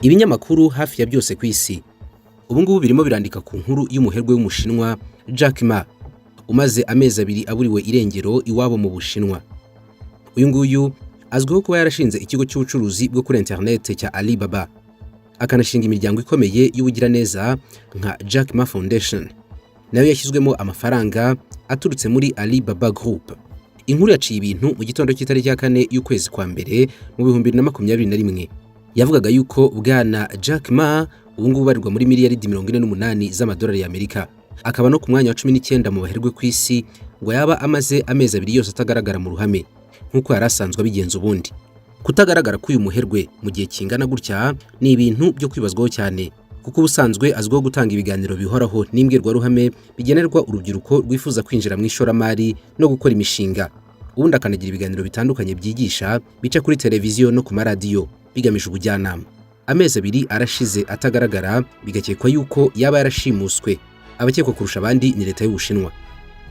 Ibinyamakuru hafi ya byose ku isi ubu ngubu birimo birandika ku nkuru y'umuherwe w'umushinwa Jack Ma umaze amezi 2 aburiwe irengero iwabo mu Bushinwa. Uyu nguyu azwiho kuba yarashinze ikigo cy'ubucuruzi bwo kuri internet cya Alibaba, akanashinga imiryango ikomeye y'ubugiraneza nka Jack Ma Foundation, nayo yashyizwemo amafaranga aturutse muri Alibaba Group. Inkuru yaciye ibintu mu gitondo cy'itariki ya 4 y'ukwezi kwa mbere mu 2021 yavugaga yuko bwana Jack Ma ubu ngubu barirwa muri miliyaridi 48 z'amadolari y'Amerika, akaba no ku mwanya wa 19 mu baherwe ku isi, ngo yaba amaze amezi 2 yose atagaragara mu ruhame nk'uko yarasanzwe abigenza ubundi. Kutagaragara k'uyu muherwe mu gihe kingana gutya ni ibintu byo kwibazwaho cyane, kuko ubusanzwe azwiho gutanga ibiganiro bihoraho n'imbwirwaruhame bigenerwa urubyiruko rwifuza kwinjira mu ishoramari no gukora imishinga. Ubundi akanagira ibiganiro bitandukanye byigisha bica kuri televiziyo no ku maradiyo bigamije ubujyanama. Amezi 2 arashize atagaragara, bigakekwa yuko yaba yarashimuswe. Abakekwa kurusha abandi ni leta y'Ubushinwa.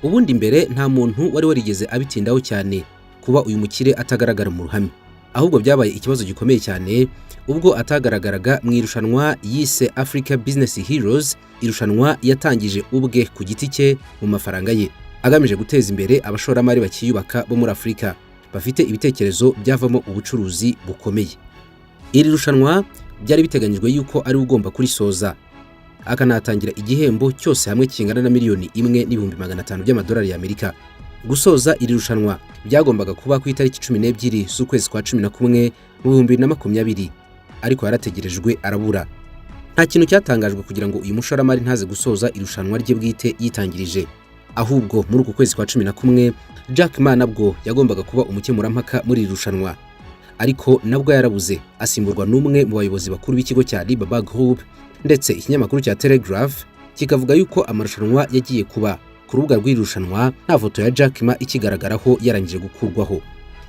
Ubundi mbere nta muntu wari warigeze abitindaho cyane kuba uyu mukire atagaragara mu ruhame, ahubwo byabaye ikibazo gikomeye cyane ubwo atagaragaraga mu irushanwa yise Africa Business Heroes, irushanwa yatangije ubwe ku giti cye mu mafaranga ye, agamije guteza imbere abashoramari bakiyubaka bo muri Afrika bafite ibitekerezo byavamo ubucuruzi bukomeye. Iri rushanwa byari biteganyijwe yuko ari ugomba kurisoza akanatangira igihembo cyose hamwe kingana na miliyoni 1,500 by'amadolari y'Amerika. Gusoza iri rushanwa byagombaga kuba ku itariki 12 z'ukwezi kwa 11 mu 2020, ariko yarategerejwe arabura. Nta kintu cyatangajwe kugira ngo uyu mushoramari ntaze gusoza irushanwa rye bwite yitangirije, ahubwo muri uku kwezi kwa 11 Jack Ma nabwo yagombaga kuba umukemurampaka muri iri rushanwa, ariko nabwo yarabuze asimburwa n'umwe mu bayobozi bakuru b'ikigo cya Alibaba Group, ndetse ikinyamakuru cya Telegraph kikavuga yuko amarushanwa yagiye kuba ku rubuga rw'irushanwa nta foto ya Jack Ma ikigaragaraho yarangije gukurwaho.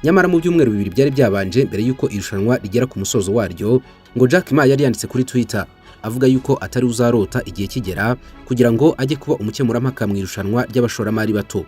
Nyamara mu byumweru 2 byari byabanje mbere yuko irushanwa rigera ku musozo waryo, ngo Jack Ma yari yanditse kuri Twitter avuga yuko atari uzarota igihe kigera kugira ngo ajye kuba umukemurampaka mu irushanwa ry'abashoramari bato,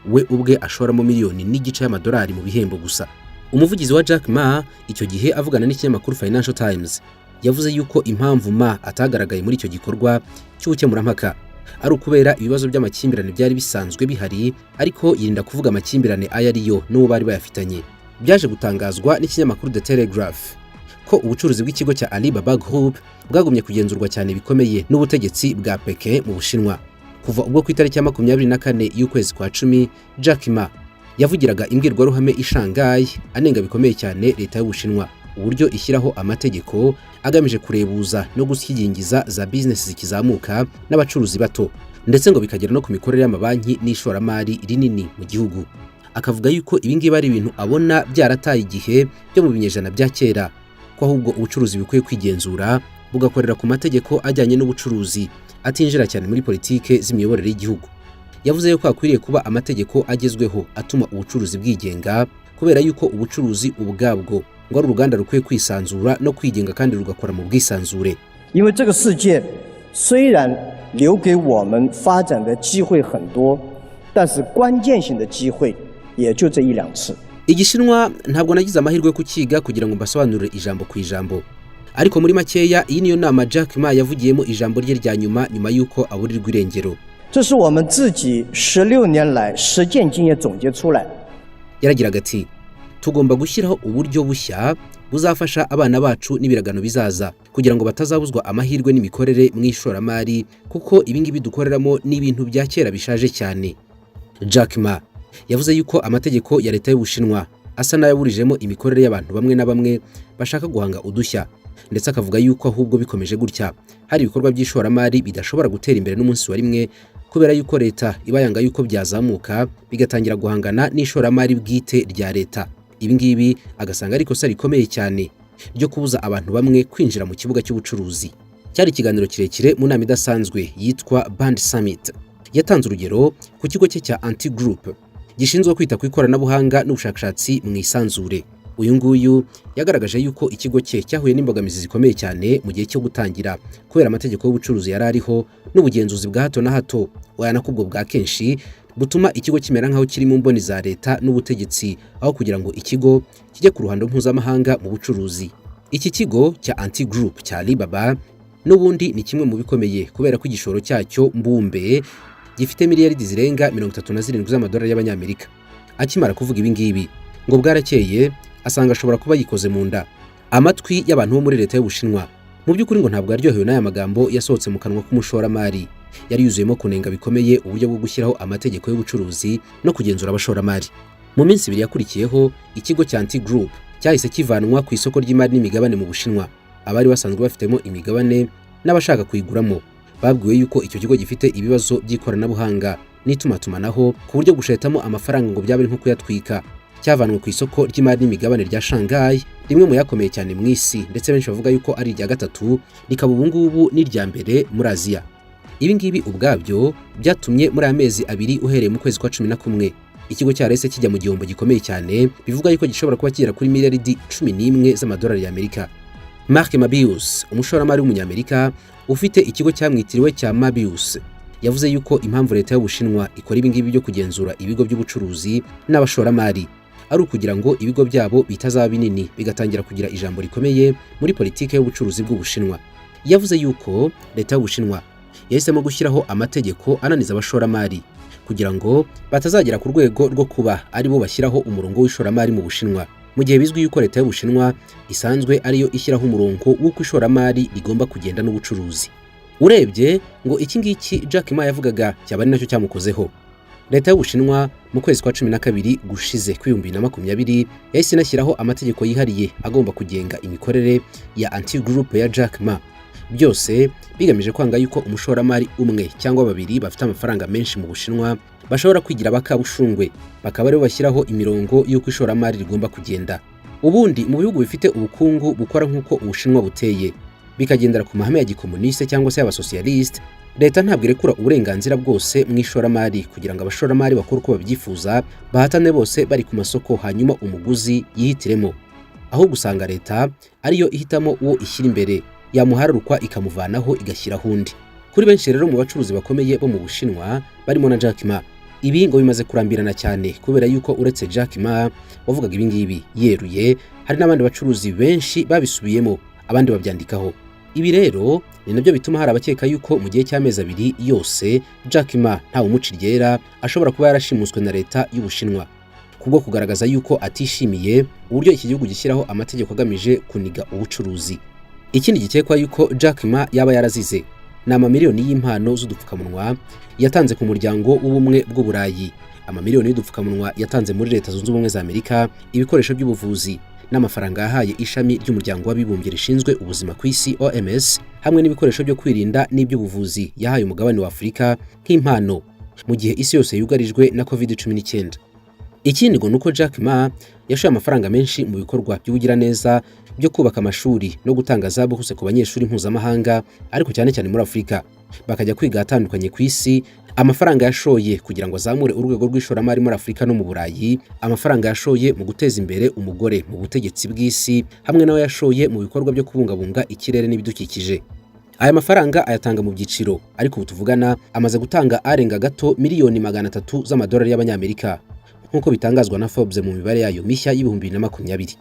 we ubwe ashoramo miliyoni n'igice y'amadolari mu bihembo gusa. Umuvugizi wa Jack Ma icyo gihe avugana n'ikinyamakuru Financial Times yavuze yuko impamvu Ma atagaragaye muri icyo gikorwa cy'ubukemurampaka ari ukubera ibibazo by'amakimbirane byari bisanzwe bihari, ariko yirinda kuvuga amakimbirane aya ariyo n'uwo bari bayafitanye. Byaje gutangazwa n'ikinyamakuru The Telegraph ko ubucuruzi bw'ikigo cya Alibaba Group bwagumye kugenzurwa cyane bikomeye n'ubutegetsi bwa Peking mu Bushinwa. Kuva ubwo ku itariki ya 24 y'ukwezi kwa 10 Jack Ma yavugiraga imbwirwaruhame i Shanghai anenga bikomeye cyane leta y'Ubushinwa uburyo ishyiraho amategeko agamije kurebuza no gushyigingiza za business zikizamuka n'abacuruzi bato, ndetse ngo bikagera no ku mikorere y'amabanki n'ishoramari rinini mu gihugu. Akavuga yuko ibingibi ari ibintu abona byarataye igihe byo mu binyejana bya kera, ko ahubwo ubucuruzi bukwiye kwigenzura bugakorera ku mategeko ajyanye n'ubucuruzi, atinjira cyane muri politike z'imiyoborere y'igihugu. Yavuze yuko akwiriye kuba amategeko agezweho atuma ubucuruzi bwigenga, kubera yuko ubucuruzi ubwabwo ngo ari uruganda rukwiye kwisanzura no kwigenga kandi rugakora mu bwisanzure. 因为这个世界虽然留给我们发展的机会很多，但是关键性的机会也就这一两次。 Igishinwa ntabwo nagize amahirwe yo kukiga kugira ngo mbasobanurire ijambo ku ijambo, ariko muri makeya iyi niyo nama Jack Ma yavugiyemo ijambo rye rya nyuma yuko aburirwa irengero. 这是我们自己16年来实践经验总结出来。 Yaragiraga ati tugomba gushyiraho uburyo bushya buzafasha abana bacu n'ibiragano bizaza kugira ngo batazabuzwa amahirwe n'imikorere mu ishoramari, kuko ibingibi dukoreramo ni ibintu bya kera bishaje cyane. Jack Ma yavuze yuko amategeko ya leta y'Ubushinwa asa n'ayaburijemo imikorere y'abantu bamwe na bamwe bashaka guhanga udushya, ndetse akavuga yuko ahubwo bikomeje gutya hari ibikorwa by'ishoramari bidashobora gutera imbere n'umunsi wa rimwe, kubera yuko leta ibayanga yuko byazamuka bigatangira guhangana n'ishoramari bwite rya leta. Ibingibi agasanga ari ikosa rikomeye cyane ryo kubuza abantu bamwe kwinjira mu kibuga cy'ubucuruzi. Cyari ikiganiro kirekire mu nama idasanzwe yitwa Band Summit. Yatanze urugero ku kigo cye cya Anti Group gishinzwe kwita ku ikoranabuhanga n'ubushakashatsi mu isanzure. Uyu nguyu yagaragaje yuko ikigo cye cyahuye n'imbogamizi zikomeye cyane mu gihe cyo gutangira, kubera amategeko y'ubucuruzi yari ariho n'ubugenzuzi bwa hato na hato wayanakubwo bwa kenshi butuma ikigo kimera nkaho kiri mu mboni za leta n'ubutegetsi, aho kugira ngo ikigo kijye ku ruhando mpuzamahanga mu bucuruzi. Iki kigo cya Anti Group cya Alibaba n'ubundi ni kimwe mu bikomeye kubera ko igishoro cyacyo mbumbe gifite miliyaridi zirenga 37 z'amadolari y'abanyamerika. Akimara kuvuga ibi ngibi ngo bwarakeye asanga ashobora kuba yikoze mu nda. Amatwi y'abantu bo muri leta y'Ubushinwa mu by'ukuri ngo ntabwo yaryohewe n'aya magambo yasohotse mu kanwa k'umushoramari. Yari yuzuyemo kunenga bikomeye uburyo bwo gushyiraho amategeko y'ubucuruzi no kugenzura abashoramari. Mu minsi ibiri yakurikiyeho, ikigo cya Anti Group cyahise kivanwa ku isoko ry'imari n'imigabane mu Bushinwa. Abari basanzwe bafitemo imigabane n'abashaka kuyiguramo babwiwe yuko icyo kigo gifite ibibazo by'ikoranabuhanga n'itumatumanaho ku buryo gushetamo amafaranga ngo byaba ari nko kuyatwika. Cyavanwe ku isoko ry'imari n'imigabane rya Shanghai, rimwe mu yakomeye cyane mu isi, ndetse benshi bavuga yuko ari irya gatatu, rikaba ubu ngubu n'irya mbere muri Aziya. Ibi ngibi ubwabyo byatumye muri amezi abiri uhereye mu kwezi kwa 11 ikigo cyarese kijya mu gihombo gikomeye cyane, bivuga yuko gishobora kuba kigera kuri miliyaridi 11 z'amadolari y'Amerika. Mark Mabius, umushoramari w'umunyamerika ufite ikigo cyamwitiriwe cya Mabius, yavuze yuko impamvu leta y'Ubushinwa ikora ibi ngibi byo kugenzura ibigo by'ubucuruzi n'abashoramari ari ukugira ngo ibigo byabo bitazaba binini bigatangira kugira ijambo rikomeye muri politike y'ubucuruzi bw'Ubushinwa. Yavuze yuko leta y'Ubushinwa yahisemo gushyiraho amategeko ananiza abashoramari kugira ngo batazagera ku rwego rwo kuba ari bo bashyiraho umurongo w'ishoramari mu Bushinwa, mu gihe bizwi yuko leta y'Ubushinwa isanzwe ariyo ishyiraho umurongo w'uko ishoramari rigomba kugenda n'ubucuruzi. Urebye ngo iki ngiki Jack Ma yavugaga cyaba ari nacyo cyamukozeho. Leta y'Ubushinwa mu kwezi kwa 12 gushize ku 2020 yahise inashyiraho amategeko yihariye agomba kugenga imikorere ya Anti Group ya Jack Ma, byose bigamije kwanga yuko umushoramari umwe cyangwa babiri bafite amafaranga menshi mu Bushinwa bashobora kwigira bakabushungwe, bakaba aribo bashyiraho imirongo y'uko ishoramari rigomba kugenda. Ubundi mu bihugu bifite ubukungu bukora nk'uko Ubushinwa buteye, bikagendera ku mahame ya gikomuniste cyangwa se y'abasocialiste, leta ntabwo irekura uburenganzira bwose mu ishoramari kugira ngo abashoramari bakore uko babyifuza, bahatane bose bari ku masoko hanyuma umuguzi yihitiremo. Aho gusanga leta ariyo ihitamo uwo ishyira imbere, yamuhararukwa ikamuvanaho igashyiraho undi. Kuri benshi rero mu bacuruzi bakomeye bo mu Bushinwa barimo na Jack Ma, ibi ngo bimaze kurambirana cyane kubera yuko uretse Jack Ma wavugaga ibi ngibi yeruye, hari n'abandi bacuruzi benshi babisubiyemo, abandi babyandikaho. Ibi rero ni nabyo bituma hari abakeka yuko mu gihe cy'amezi abiri yose Jack Ma ntawe umuciryera ashobora kuba yarashimuswe na leta y'Ubushinwa kubwo kugaragaza yuko atishimiye uburyo iki gihugu gishyiraho amategeko agamije kuniga ubucuruzi. Ikindi gikekwa yuko Jack Ma yaba yarazize ni amamiliyoni y'impano z'udupfukamunwa yatanze ku muryango w'ubumwe bw'Uburayi, amamiliyoni y'udupfukamunwa yatanze muri Leta Zunze Ubumwe za Amerika, ibikoresho by'ubuvuzi n'amafaranga yahaye ishami ry'umuryango w'abibumbye rishinzwe ubuzima ku isi OMS, hamwe n'ibikoresho byo kwirinda n'iby'ubuvuzi yahaye umugabane wa Afurika nk'impano mu gihe isi yose yugarijwe na COVID-19. Ikindi ngo nuko Jack Ma yashoye amafaranga menshi mu bikorwa by'ubugiraneza byo kubaka amashuri no gutanga zabuhuse ku banyeshuri mpuzamahanga, ariko cyane cyane muri Afurika, bakajya kwiga atandukanye ku isi. Amafaranga yashoye kugira ngo azamure urwego rw'ishoramari muri Afurika no mu Burayi, amafaranga yashoye mu guteza imbere umugore mu butegetsi bw'isi, hamwe nayo yashoye mu bikorwa byo kubungabunga ikirere n'ibidukikije. Aya mafaranga ayatanga mu byiciro, ariko ubu tuvugana amaze gutanga arenga gato miliyoni 300 z'amadolari y'abanyamerika, nk'uko bitangazwa na Forbes mu mibare yayo mishya y'2020.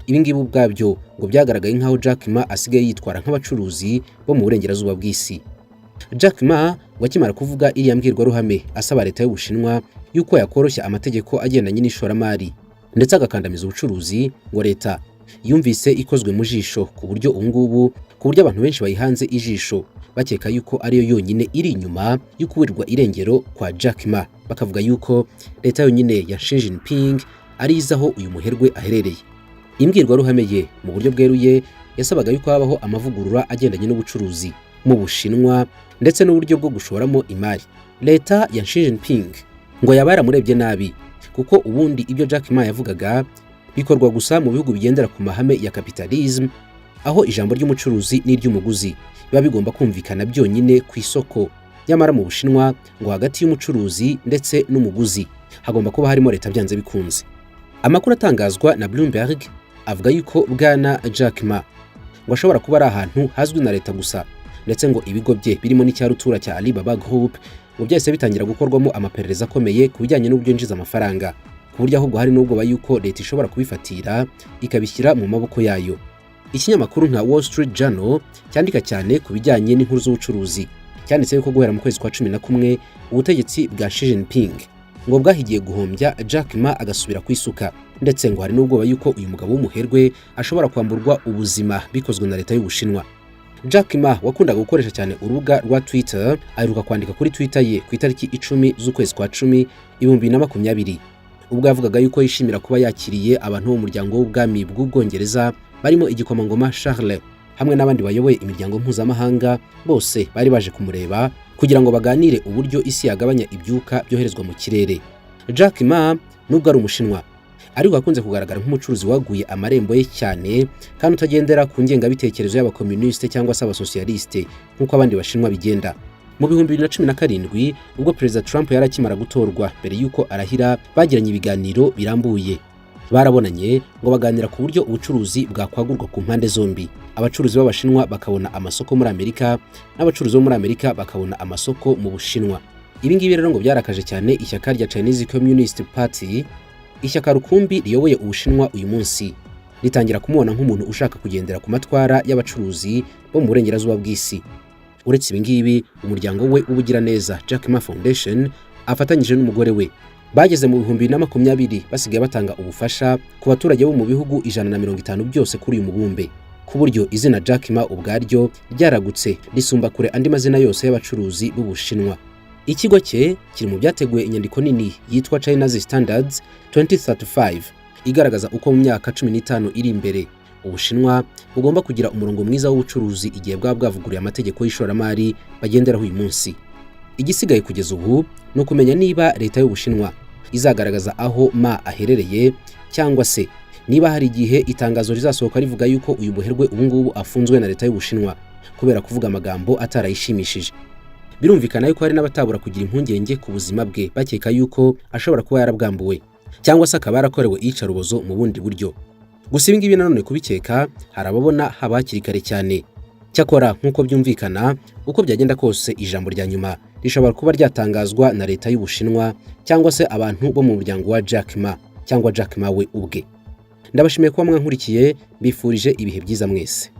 Ibi ngibi ubwabyo ngo byagaragaye nk'aho Jack Ma asigaye yitwara nk'abacuruzi bo mu burengerazuba bw'isi. Jack Ma wakimara kuvuga iriya mbwirwaruhame asaba leta y'Ubushinwa yuko yakoroshya amategeko agendanye n'ishoramari ndetse agakandamiza ubucuruzi, ngo leta yumvise ikozwe mu jisho ku buryo ubungubu ku buryo abantu benshi bayihanze ijisho bakeka yuko ariyo yonyine iri inyuma y'ukuburirwa irengero kwa Jack Ma, bakavuga yuko leta yonyine ya Xi Jinping ari izaho uyu muherwe aherereye. Imbwirwaruhame ye mu buryo bweruye yasabaga yuko habaho amavugurura agendanye n'ubucuruzi mu Bushinwa ndetse n'uburyo bwo gushoramo imari. Leta ya Xi Jinping ngo yaba yaramurebye nabi kuko ubundi ibyo Jack Ma yavugaga bikorwa gusa mu bihugu bigendera ku mahame ya capitalism, aho ijambo ry'umucuruzi n'iry'umuguzi biba bigomba kumvikana byonyine ku isoko. Nyamara mu Bushinwa ngo hagati y'umucuruzi ndetse n'umuguzi hagomba kuba harimo leta byanze bikunze. Amakuru atangazwa na Bloomberg avuga yuko bwana Jack Ma ngo ashobora kuba ari ahantu hazwi na leta gusa, ndetse ngo ibigo bye birimo n'icya rutura cya Alibaba Group ngo byahise bitangira gukorwamo amaperereza akomeye ku bijyanye n'uburyo yinjiza amafaranga, ku buryo ahubwo hari n'ubwo yuko leta ishobora kubifatira ikabishyira mu maboko yayo. Ikinyamakuru nka Wall Street Journal cyandika cyane ku bijyanye n'inkuru z'ubucuruzi cyanditse yuko guhera mu kwezi kwa 11 ubutegetsi bwa Xi Jinping ngo bwahigiye guhombya Jack Ma agasubira kwisuka, ndetse ngo hari n'ubwoba yuko uyu mugabo w'umuherwe ashobora kwamburwa ubuzima bikozwe na leta y'Ubushinwa. Jack Ma wakundaga gukoresha cyane urubuga rwa Twitter aheruka kwandika kuri Twitter ye ku itariki 10 z'ukwezi kwa 10 2020 ubwo yavugaga yuko yishimira kuba yakiriye abantu bo mu muryango w'ubwami bw'Ubwongereza barimo igikomangoma Charles hamwe n'abandi bayoboye imiryango mpuzamahanga, bose bari baje kumureba kugira ngo baganire uburyo isi yagabanya ibyuka byoherezwa mu kirere. Jack Ma nubwo ari Umushinwa ariko akunze kugaragara nk'umucuruzi waguye amarembo ye cyane kandi utagendera ku ngengabitekerezo y'abakomuniste cyangwa se abasosiyaliste nk'uko abandi bashinwa bigenda. Mu 2017 ubwo Perezida Trump yari akimara gutorwa, mbere yuko arahira bagiranye ibiganiro birambuye. Barabonanye ngo baganira ku buryo ubucuruzi bwakwagurwa ku mpande zombi. Abacuruzi b'Abashinwa bakabona amasoko muri Amerika n'abacuruzi bo muri Amerika bakabona amasoko mu Bushinwa. Ibi ngibi rero ngo byarakaje cyane ishyaka rya Chinese Communist Party, ishyaka rukumbi riyoboye Ubushinwa uyu munsi, ritangira kumubona nk'umuntu ushaka kugendera ku matwara y'abacuruzi bo mu burengerazuba bw'isi. Uretse ibi ngibi, umuryango we w'ubugiraneza Jack Ma Foundation afatanyije n'umugore we bageze mu 2020 basigaye batanga ubufasha ku baturage bo mu bihugu 150 byose kuri uyu mubumbe, ku buryo izina Jack Ma ubwaryo ryaragutse risumba kure andi mazina yose y'abacuruzi b'Ubushinwa. Ikigo cye kiri mu byateguye inyandiko nini yitwa China's Standards 2035 igaragaza uko mu myaka 15 iri imbere Ubushinwa bugomba kugira umurongo mwiza w'ubucuruzi igihe bwavuguruye amategeko y'ishoramari bagenderaho uyu munsi. Igisigaye kugeza ubu no kumenya niba leta y'Ubushinwa izagaragaza aho Ma aherereye cyangwa se niba hari igihe itangazo rizasohoka rivuga yuko uyu muherwe ubungubu afunzwe na leta y'Ubushinwa kubera kuvuga amagambo atarayishimishije. Birumvikana yuko hari n'abatabura kugira impungenge ku buzima bwe bakeka yuko ashobora kuba yarabwambuwe cyangwa se akaba yarakorewe iyicarubozo mu bundi buryo. Gusa ibi ngibi nanone kubikeka hari ababona habakiri kare cyane. Cyakora nk'uko byumvikana uko byagenda kose ijambo rya nyuma rishobora kuba ryatangazwa na leta y'Ubushinwa cyangwa se abantu bo mu muryango wa Jack Ma cyangwa Jack Ma we ubwe. Ndabashimiye kuba mwankurikiye, mbifurije ibihe byiza mwese.